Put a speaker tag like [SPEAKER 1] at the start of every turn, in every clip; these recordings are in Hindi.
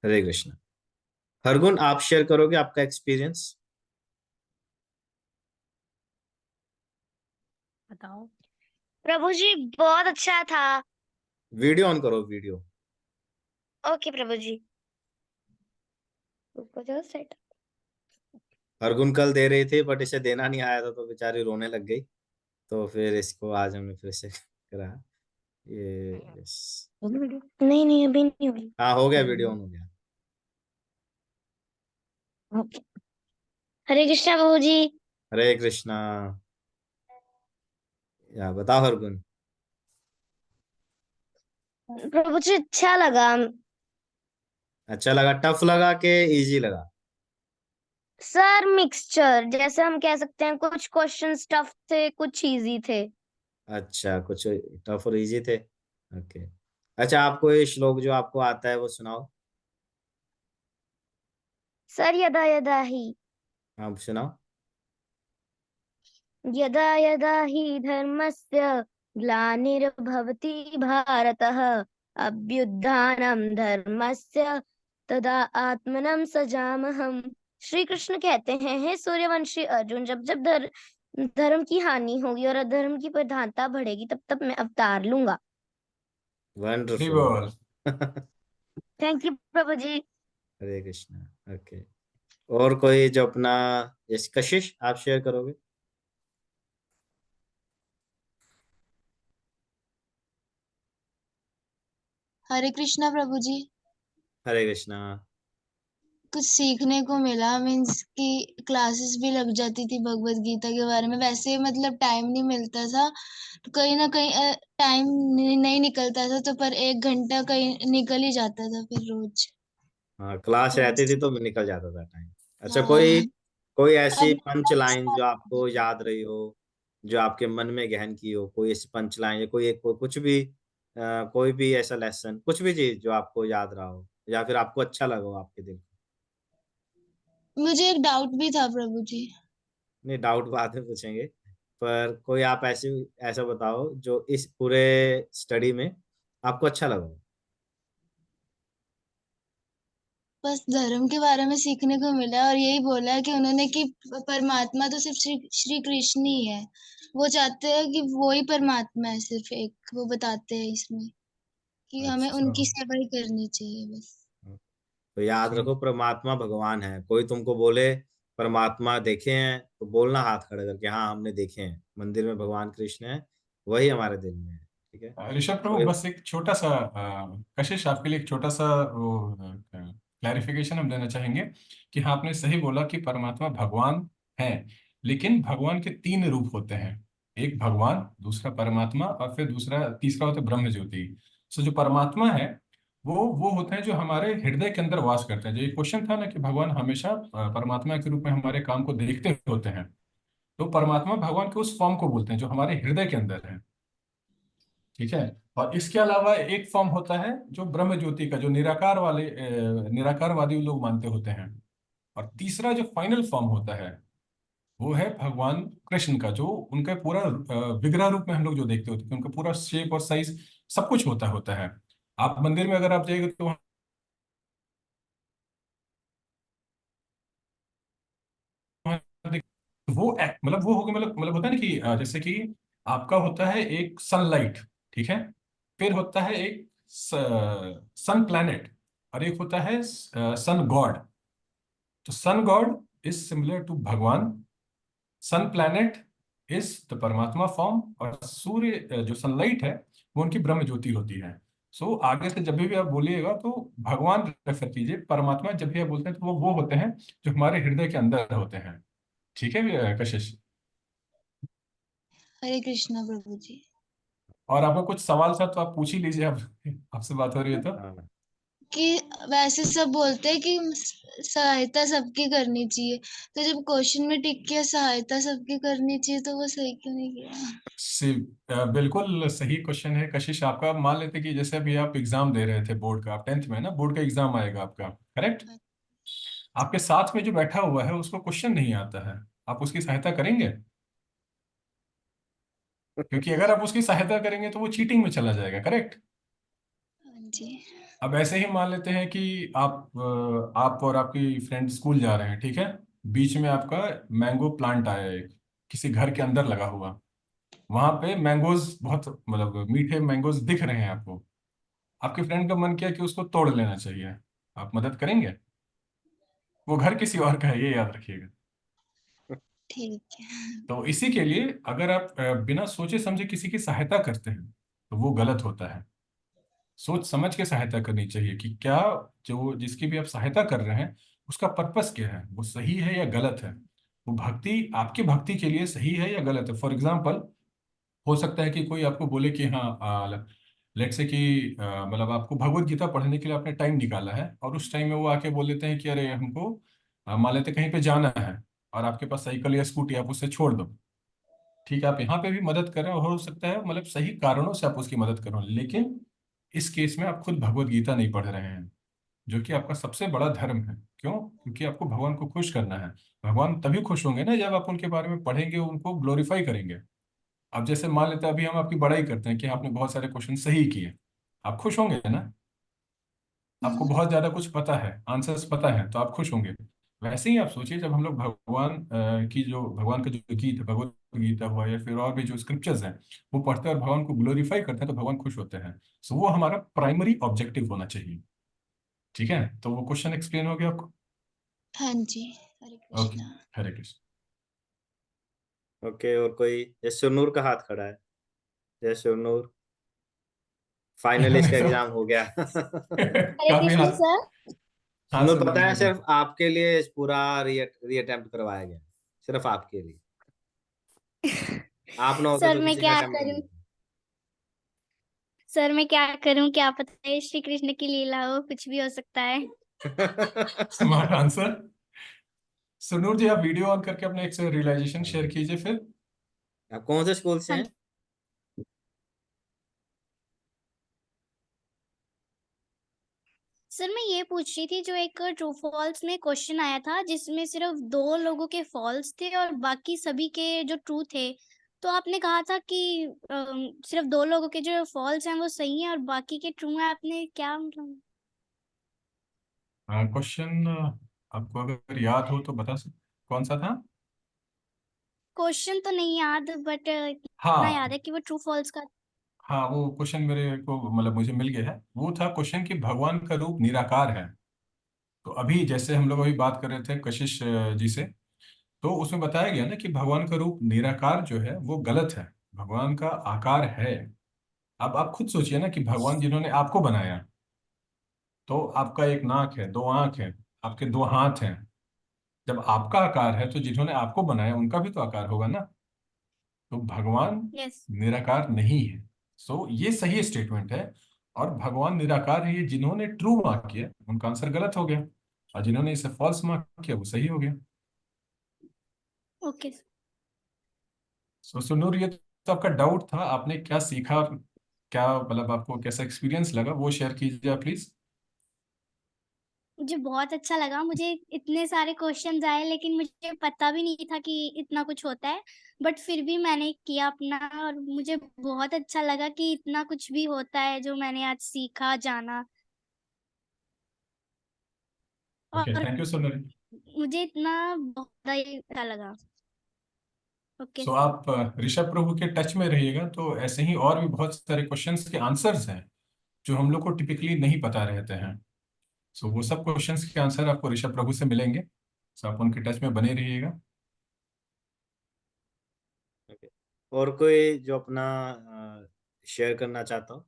[SPEAKER 1] हरे कृष्ण। हरगुन, आप शेयर करोगे आपका एक्सपीरियंस?
[SPEAKER 2] बताओ। प्रभु जी बहुत अच्छा था।
[SPEAKER 1] वीडियो ऑन करो, वीडियो।
[SPEAKER 2] ओके प्रभु जी। रुको जरा सेट।
[SPEAKER 1] हरगुन कल दे रही थी बट इसे देना नहीं आया था तो बेचारी रोने लग गई। तो फिर इसको आज हमने फिर से करा। ये यस।
[SPEAKER 2] नहीं नहीं अभी नहीं हुई।
[SPEAKER 1] हाँ, हो गया, वीडियो ऑन हो गया।
[SPEAKER 2] ओके। हरे कृष्णा प्रभु जी।
[SPEAKER 1] हरे कृष्णा। या बताओ हरगुन।
[SPEAKER 2] प्रभु जी अच्छा लगा।
[SPEAKER 1] अच्छा लगा, टफ लगा के इजी लगा?
[SPEAKER 2] सर मिक्सचर जैसे हम कह सकते हैं, कुछ क्वेश्चंस टफ थे कुछ इजी थे।
[SPEAKER 1] अच्छा, कुछ टफ और इजी थे। ओके। अच्छा, आपको ये श्लोक जो आपको आता है वो सुनाओ।
[SPEAKER 2] सर यदा यदा ही।
[SPEAKER 1] आप सुनाओ।
[SPEAKER 2] यदा यदा हि धर्मस्य ग्लानिर्भवति भारतः अभ्युत्थानं धर्मस्य तदा आत्मनं सजामहम्। श्री कृष्ण कहते हैं, हे सूर्यवंशी अर्जुन, जब जब धर्म की हानि होगी और अधर्म की प्रधानता बढ़ेगी, तब तब मैं अवतार लूंगा।
[SPEAKER 1] वंडरफुल।
[SPEAKER 3] बोल।
[SPEAKER 2] थैंक यू प्रभु जी।
[SPEAKER 1] हरे कृष्णा। ओके। और कोई जो अपना, जैसे कशिश, आप शेयर करोगे?
[SPEAKER 4] हरे कृष्णा प्रभु जी।
[SPEAKER 1] हरे कृष्णा।
[SPEAKER 4] कुछ सीखने को मिला, मीन्स कि क्लासेस भी लग जाती थी भगवत गीता के बारे में, वैसे मतलब टाइम नहीं मिलता था, तो कहीं ना कहीं टाइम नहीं निकलता था, तो पर 1 घंटा कहीं निकल ही जाता था फिर रोज।
[SPEAKER 1] हाँ, क्लास
[SPEAKER 4] तो
[SPEAKER 1] रहती
[SPEAKER 4] बस।
[SPEAKER 1] थी तो निकल जाता था टाइम। अच्छा, कोई
[SPEAKER 4] हाँ।
[SPEAKER 1] कोई
[SPEAKER 4] अब
[SPEAKER 1] ऐसी पंच लाइन जो आपको याद रही हो, जो आपके मन में गहन की हो, कोई ऐसी पंच लाइन या कोई कुछ भी, कोई भी ऐसा लेसन, कुछ भी चीज जो आपको याद रहा हो या फिर आपको अच्छा लगा हो आपके दिल को?
[SPEAKER 4] मुझे एक डाउट भी था प्रभु जी।
[SPEAKER 1] नहीं, डाउट बाद में पूछेंगे। पर कोई आप ऐसी, ऐसा बताओ जो इस पूरे स्टडी में आपको अच्छा लगा हो।
[SPEAKER 4] बस धर्म के बारे में सीखने को मिला, और यही बोला कि उन्होंने कि परमात्मा तो सिर्फ श्री श्री कृष्ण ही है। वो चाहते हैं कि वो ही परमात्मा है, सिर्फ एक वो बताते हैं इसमें कि हमें
[SPEAKER 1] अच्छा।
[SPEAKER 4] उनकी सेवा ही करनी चाहिए बस।
[SPEAKER 1] तो याद रखो, परमात्मा भगवान है। कोई तुमको बोले परमात्मा देखे हैं तो बोलना हाथ खड़ा करके, हाँ हमने देखे हैं, मंदिर में भगवान कृष्ण है, वही हमारे दिल में है। ठीक है।
[SPEAKER 3] ऋषभ प्रभु,
[SPEAKER 1] कोई।
[SPEAKER 3] बस एक छोटा सा कशिश आपके लिए एक छोटा सा वो क्लैरिफिकेशन हम देना चाहेंगे कि हाँ, आपने सही बोला कि परमात्मा भगवान है, लेकिन भगवान के तीन रूप होते हैं। एक भगवान, दूसरा परमात्मा, और फिर दूसरा तीसरा होता है ब्रह्म ज्योति। सो जो परमात्मा है वो होते हैं जो हमारे हृदय के अंदर वास करते हैं। जो ये क्वेश्चन था ना कि भगवान हमेशा परमात्मा के रूप में हमारे काम को देखते होते हैं, तो परमात्मा भगवान के उस फॉर्म को बोलते हैं जो हमारे हृदय के अंदर है। ठीक है। और इसके अलावा एक फॉर्म होता है जो ब्रह्म ज्योति का, जो निराकारवादी लोग मानते होते हैं। और तीसरा जो फाइनल फॉर्म होता है वो है भगवान कृष्ण का, जो उनका पूरा विग्रह रूप में हम लोग जो देखते होते हैं, उनका पूरा शेप और साइज सब कुछ होता है। आप मंदिर में अगर आप जाइएगा तो वहाँ मतलब वो हो गया, मतलब होता है ना कि जैसे कि आपका होता है एक सनलाइट, ठीक है, फिर होता है एक सन प्लैनेट, और एक होता है सन गॉड। तो sun god is similar to भगवान, सन प्लैनेट इज द परमात्मा फॉर्म, और सूर्य जो सनलाइट है वो उनकी ब्रह्म ज्योति होती है। सो आगे से जब भी आप बोलिएगा तो भगवान रेफर कीजिए, परमात्मा जब भी आप बोलते हैं तो वो होते हैं जो हमारे हृदय के अंदर होते हैं। ठीक है कशिश।
[SPEAKER 4] हरे कृष्णा प्रभु जी।
[SPEAKER 3] और आपका कुछ सवाल था तो आप पूछ ही लीजिए, आप आपसे बात हो रही है तो।
[SPEAKER 1] हाँ।
[SPEAKER 4] कि वैसे सब बोलते हैं कि सहायता सबकी करनी चाहिए, तो जब क्वेश्चन में टिक किया सहायता सबकी करनी चाहिए, तो वो सही क्यों नहीं किया?
[SPEAKER 3] बिल्कुल सही क्वेश्चन है कशिश आपका। मान लेते कि जैसे अभी आप एग्जाम दे रहे थे बोर्ड का, आप 10th में है ना, बोर्ड का एग्जाम आएगा आपका, करेक्ट। आपके साथ में जो बैठा हुआ है उसको क्वेश्चन नहीं आता है, आप उसकी सहायता करेंगे? क्योंकि अगर आप उसकी सहायता करेंगे तो वो चीटिंग में चला जाएगा, करेक्ट।
[SPEAKER 4] जी।
[SPEAKER 3] अब ऐसे ही मान लेते हैं कि आप और आपकी फ्रेंड स्कूल जा रहे हैं, ठीक है। बीच में आपका मैंगो प्लांट आया है, किसी घर के अंदर लगा हुआ। वहां पे मैंगोज बहुत मतलब मीठे मैंगोज दिख रहे हैं आपको। आपके फ्रेंड का मन किया कि उसको तोड़ लेना चाहिए, आप मदद करेंगे? वो घर किसी और का है, ये याद रखिएगा।
[SPEAKER 4] ठीक है।
[SPEAKER 3] तो इसी के लिए अगर आप बिना सोचे समझे किसी की सहायता करते हैं तो वो गलत होता है। सोच समझ के सहायता करनी चाहिए कि क्या जो जिसकी भी आप सहायता कर रहे हैं उसका पर्पस क्या है, वो सही है या गलत है। वो भक्ति आपकी भक्ति के लिए सही है या गलत है। फॉर एग्जाम्पल, हो सकता है कि कोई आपको बोले कि हाँ, लेट्स से कि मतलब आपको भगवत गीता पढ़ने के लिए आपने टाइम निकाला है, और उस टाइम में वो आके बोल देते हैं कि अरे हमको मान लेते कहीं पे जाना है, और आपके पास साइकिल या स्कूटी, आप उससे छोड़ दो। ठीक है, आप यहाँ पे भी मदद कर रहे हो सकता है मतलब सही कारणों से आप उसकी मदद करो, लेकिन इस केस में आप खुद भगवत गीता नहीं पढ़ रहे हैं, जो कि आपका सबसे बड़ा धर्म है। क्यों? क्योंकि आपको भगवान को खुश करना है। भगवान तभी खुश होंगे ना जब आप उनके बारे में पढ़ेंगे, उनको ग्लोरीफाई करेंगे। अब जैसे मान लेते हैं अभी हम आपकी बड़ाई करते हैं कि आपने बहुत सारे क्वेश्चन सही किए, आप खुश होंगे ना। आपको बहुत ज्यादा कुछ पता है, आंसर्स पता है, तो आप खुश होंगे। वैसे ही आप सोचिए, जब हम लोग भगवान की जो भगवान का जो गीत है, भगवत गीता हुआ या फिर और भी जो स्क्रिप्चर्स हैं, वो पढ़ते हैं और भगवान को ग्लोरीफाई करते हैं, तो भगवान खुश होते हैं। सो वो हमारा प्राइमरी ऑब्जेक्टिव होना चाहिए। ठीक है, तो वो क्वेश्चन एक्सप्लेन हो गया आपको?
[SPEAKER 4] हाँ जी। हरे
[SPEAKER 3] ओके।
[SPEAKER 4] कृष्णा।
[SPEAKER 3] हरे कृष्ण।
[SPEAKER 1] ओके, और कोई? जय शिवनूर का हाथ खड़ा है। जय शिवनूर, फाइनली
[SPEAKER 3] इन्होंने
[SPEAKER 1] इसका
[SPEAKER 3] तो
[SPEAKER 1] एग्जाम हो गया।
[SPEAKER 2] हरे
[SPEAKER 3] काफी
[SPEAKER 2] कृष्ण
[SPEAKER 3] हाथ।
[SPEAKER 2] सर।
[SPEAKER 3] हाँ
[SPEAKER 1] शिवनूर,
[SPEAKER 3] सुनो जी,
[SPEAKER 1] पता है
[SPEAKER 3] बोलिए।
[SPEAKER 1] सिर्फ आपके लिए पूरा रीअटेम्प्ट करवाया गया, सिर्फ आपके लिए। आप ना होते
[SPEAKER 2] सर
[SPEAKER 1] तो
[SPEAKER 2] मैं
[SPEAKER 1] किसी का
[SPEAKER 2] क्या
[SPEAKER 1] अटेम्प्ट नहीं
[SPEAKER 2] करूं?
[SPEAKER 1] होता।
[SPEAKER 2] सर मैं क्या करूं? क्या पता है श्री कृष्ण की लीला हो, कुछ भी हो सकता है।
[SPEAKER 3] Smart answer. सुनूर जी, आप वीडियो ऑन करके अपने एक रियलाइजेशन शेयर कीजिए फिर।
[SPEAKER 1] आप कौन से स्कूल से
[SPEAKER 2] हाँ
[SPEAKER 1] हैं?
[SPEAKER 2] जी। सर मैं ये पूछ रही थी, जो एक ट्रू फॉल्स में क्वेश्चन आया था जिसमें सिर्फ 2 लोगों के फॉल्स थे और बाकी सभी के जो ट्रू थे, तो आपने कहा था कि सिर्फ 2 लोगों के जो फॉल्स हैं वो सही हैं और बाकी के ट्रू हैं। आपने क्या मतलब?
[SPEAKER 3] क्वेश्चन आपको अगर याद हो तो बता सकते, कौन सा था?
[SPEAKER 2] क्वेश्चन तो नहीं याद, बट इतना याद
[SPEAKER 3] हाँ
[SPEAKER 2] है कि वो ट्रू फॉल्स का।
[SPEAKER 3] हाँ, वो क्वेश्चन मेरे को मतलब मुझे मिल गया है। वो था क्वेश्चन कि भगवान का रूप निराकार है। तो अभी जैसे हम लोग अभी बात कर रहे थे कशिश जी से, तो उसमें बताया गया ना कि भगवान का रूप निराकार जो है वो गलत है, भगवान का आकार है। अब आप खुद सोचिए ना कि भगवान जिन्होंने आपको बनाया, तो आपका एक नाक है, 2 आंख है, आपके 2 हाथ हैं। जब आपका आकार है तो जिन्होंने आपको बनाया उनका भी तो आकार होगा ना। तो भगवान
[SPEAKER 2] यस।
[SPEAKER 3] निराकार नहीं है। सो ये सही स्टेटमेंट है। और भगवान निराकार है, ये जिन्होंने ट्रू मार्क किया उनका आंसर गलत हो गया, और जिन्होंने इसे फॉल्स मार्क किया वो सही हो गया।
[SPEAKER 2] ओके।
[SPEAKER 3] सो सुनूर, ये तो आपका डाउट था, आपने क्या सीखा और क्या मतलब आपको कैसा एक्सपीरियंस लगा, वो शेयर कीजिए प्लीज।
[SPEAKER 2] मुझे बहुत अच्छा लगा। मुझे इतने सारे क्वेश्चंस आए लेकिन मुझे पता भी नहीं था कि इतना कुछ होता है। बट फिर भी मैंने किया अपना, और मुझे बहुत अच्छा लगा कि इतना कुछ भी होता है जो मैंने आज सीखा, जाना।
[SPEAKER 3] ओके,
[SPEAKER 2] और
[SPEAKER 3] थैंक यू सुनूर।
[SPEAKER 2] मुझे इतना बहुत ही अच्छा लगा। ओके।
[SPEAKER 3] सो आप ऋषभ प्रभु के टच में रहिएगा, तो ऐसे ही और भी बहुत सारे क्वेश्चंस के आंसर्स हैं जो हम लोग को टिपिकली नहीं पता रहते हैं। सो वो सब क्वेश्चंस के आंसर आपको ऋषभ प्रभु से मिलेंगे। सो आप उनके टच में बने रहिएगा।
[SPEAKER 1] ओके, और कोई जो अपना शेयर करना चाहता हो?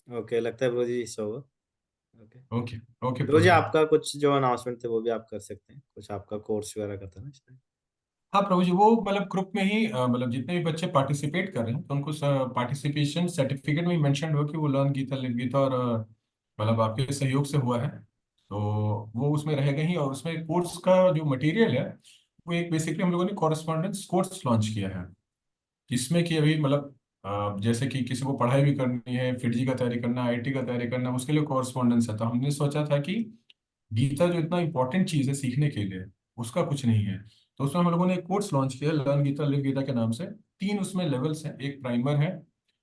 [SPEAKER 1] ओके, लगता है ब्रो जी सो। ओके।
[SPEAKER 3] ओके। ओके
[SPEAKER 1] ब्रो
[SPEAKER 3] प्रभु
[SPEAKER 1] जी,
[SPEAKER 3] जी।
[SPEAKER 1] आपका कुछ जो अनाउंसमेंट थे वो भी आप कर सकते हैं, कुछ आपका कोर्स वगैरह का था ना इसमें।
[SPEAKER 3] हाँ प्रभु जी, वो मतलब ग्रुप में ही मतलब जितने भी बच्चे पार्टिसिपेट कर रहे हैं तो उनको पार्टिसिपेशन सर्टिफिकेट में मेंशन हो कि वो लर्न गीता लिव गीता और मतलब आपके सहयोग से हुआ है। तो वो उसमें रहेगा ही, और उसमें कोर्स का जो मटेरियल है वो एक बेसिकली हम लोगों ने कॉरेस्पॉन्डेंस कोर्स लॉन्च किया है, जिसमें कि अभी मतलब जैसे कि किसी को पढ़ाई भी करनी है, फिट जी का तैयारी करना, आईआईटी का तैयारी करना, उसके लिए कॉरेस्पॉन्डेंस है। तो हमने सोचा था कि गीता जो इतना इंपॉर्टेंट चीज है सीखने के लिए, उसका कुछ नहीं है। तो उसमें हम लोगों ने एक कोर्स लॉन्च किया, लर्न गीता लिव गीता के नाम से। 3 उसमें लेवल्स हैं, एक प्राइमर है,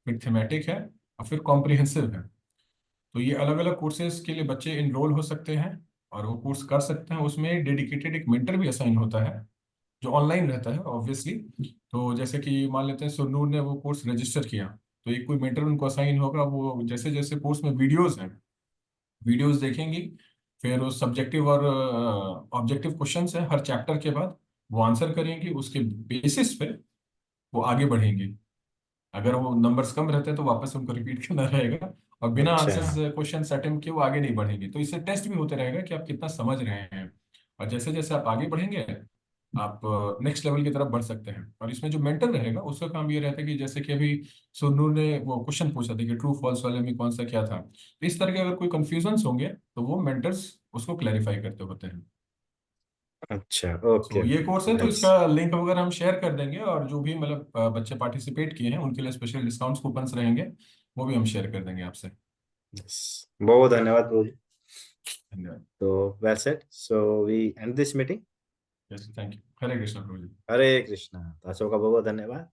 [SPEAKER 3] फिर थीमेटिक है, और फिर कॉम्प्रिहेंसिव है। तो ये अलग अलग कोर्सेज के लिए बच्चे इनरोल हो सकते हैं और वो कोर्स कर सकते हैं। उसमें डेडिकेटेड एक मेंटर भी असाइन होता है जो ऑनलाइन रहता है ऑब्वियसली। तो जैसे कि मान लेते हैं सुरनूर ने वो कोर्स रजिस्टर किया, तो एक कोई मेंटर उनको असाइन होगा। वो जैसे जैसे कोर्स में वीडियोस हैं, वीडियोस देखेंगी, फिर वो सब्जेक्टिव और ऑब्जेक्टिव क्वेश्चंस है हर चैप्टर के बाद, वो आंसर करेंगी, उसके बेसिस पे वो आगे बढ़ेंगे। अगर वो नंबर्स कम रहते हैं तो वापस उनको रिपीट करना रहेगा, और बिना
[SPEAKER 1] अच्छा।
[SPEAKER 3] आंसर्स क्वेश्चन अटेम्प्ट किए वो आगे नहीं बढ़ेंगे। तो इससे टेस्ट भी होते रहेगा कि आप कितना समझ रहे हैं, और जैसे जैसे आप आगे बढ़ेंगे आप नेक्स्ट लेवल की तरफ बढ़ सकते हैं। और इसमें जो मेंटर रहेगा उसका काम ये रहता है कि जैसे कि अभी सुनूर ने वो क्वेश्चन पूछा था कि ट्रू फॉल्स वाले में कौन सा क्या था, तो इस तरह के अगर कोई कंफ्यूजन्स होंगे तो वो मेंटर्स उसको क्लैरिफाई करते होते हैं।
[SPEAKER 1] अच्छा, ओके
[SPEAKER 3] तो ये
[SPEAKER 1] ओके,
[SPEAKER 3] कोर्स है, तो
[SPEAKER 1] नाइस।
[SPEAKER 3] इसका लिंक वगैरह हम शेयर कर देंगे, और जो भी मतलब बच्चे पार्टिसिपेट किए हैं उनके लिए स्पेशल डिस्काउंट्स कूपन्स रहेंगे, वो भी हम शेयर कर देंगे आपसे।
[SPEAKER 1] बहुत धन्यवाद ब्रो जी।
[SPEAKER 3] धन्यवाद।
[SPEAKER 1] तो well said, so we end this meeting.
[SPEAKER 3] Yes, thank you. Hare Krishna प्रभु जी।
[SPEAKER 1] हरे कृष्णा। तो सबका बहुत बहुत धन्यवाद।